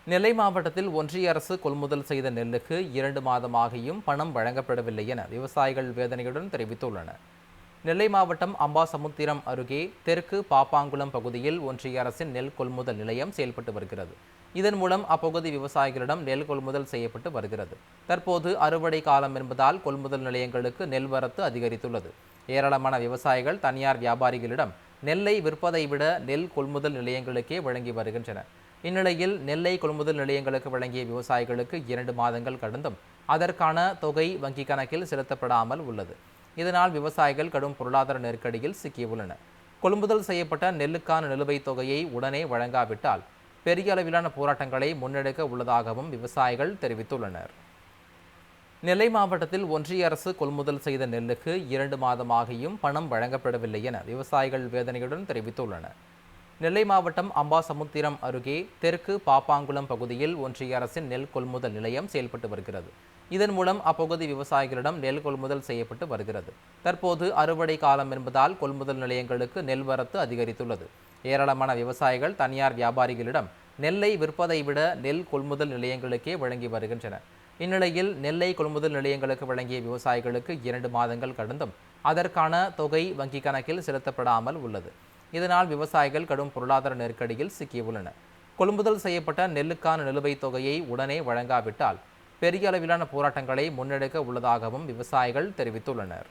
நெல்லை மாவட்டத்தில் ஒன்றிய அரசு கொள்முதல் செய்த நெல்லுக்கு 2 மாதமாகியும் பணம் வழங்கப்படவில்லை என விவசாயிகள் வேதனையுடன் தெரிவித்துள்ளனர். நெல்லை மாவட்டம் அம்பாசமுத்திரம் அருகே தெற்கு பாப்பாங்குளம் பகுதியில் ஒன்றிய அரசின் நெல் கொள்முதல் நிலையம் செயல்பட்டு வருகிறது. இதன் மூலம் அப்பகுதி விவசாயிகளிடம் நெல் கொள்முதல் செய்யப்பட்டு வருகிறது. தற்போது அறுவடை காலம் என்பதால் கொள்முதல் நிலையங்களுக்கு நெல் வரத்து அதிகரித்துள்ளது. ஏராளமான விவசாயிகள் தனியார் வியாபாரிகளிடம் நெல்லை விற்பதை விட நெல் கொள்முதல் நிலையங்களுக்கே வழங்கி வருகின்றனர். இந்நிலையில் நெல்லை கொள்முதல் நிலையங்களுக்கு வழங்கிய விவசாயிகளுக்கு 2 மாதங்கள் கடந்தும் அதற்கான தொகை வங்கிக் கணக்கில் செலுத்தப்படாமல் உள்ளது. இதனால் விவசாயிகள் கடும் பொருளாதார நெருக்கடியில் சிக்கியுள்ளனர். கொள்முதல் செய்யப்பட்ட நெல்லுக்கான நிலுவைத் தொகையை உடனே வழங்காவிட்டால் பெரிய அளவிலான போராட்டங்களை முன்னெடுக்க உள்ளதாகவும் விவசாயிகள் தெரிவித்துள்ளனர். நெல்லை மாவட்டத்தில் ஒன்றிய அரசு கொள்முதல் செய்த நெல்லுக்கு 2 மாதமாகியும் பணம் வழங்கப்படவில்லை என விவசாயிகள் வேதனையுடன் தெரிவித்துள்ளனர். நெல்லை மாவட்டம் அம்பாசமுத்திரம் அருகே தெற்கு பாப்பாங்குளம் பகுதியில் ஒன்றிய அரசின் நெல் கொள்முதல் நிலையம் செயல்பட்டு வருகிறது. இதன் மூலம் அப்பகுதி விவசாயிகளிடம் நெல் கொள்முதல் செய்யப்பட்டு வருகிறது. தற்போது அறுவடை காலம் என்பதால் கொள்முதல் நிலையங்களுக்கு நெல் வரத்து அதிகரித்துள்ளது. ஏராளமான விவசாயிகள் தனியார் வியாபாரிகளிடம் நெல்லை விற்பதை விட நெல் கொள்முதல் நிலையங்களுக்கே வழங்கி வருகின்றனர். இந்நிலையில் நெல்லை கொள்முதல் நிலையங்களுக்கு வழங்கிய விவசாயிகளுக்கு 2 மாதங்கள் கடந்தும் அதற்கான தொகை வங்கிக் கணக்கில் செலுத்தப்படாமல் உள்ளது. இதனால் விவசாயிகள் கடும் பொருளாதார நெருக்கடியில் சிக்கியுள்ளனர். கொள்முதல் செய்யப்பட்ட நெல்லுக்கான நிலுவைத் தொகையை உடனே வழங்காவிட்டால் பெரிய அளவிலான போராட்டங்களை முன்னெடுக்க உள்ளதாகவும் விவசாயிகள் தெரிவித்துள்ளனர்.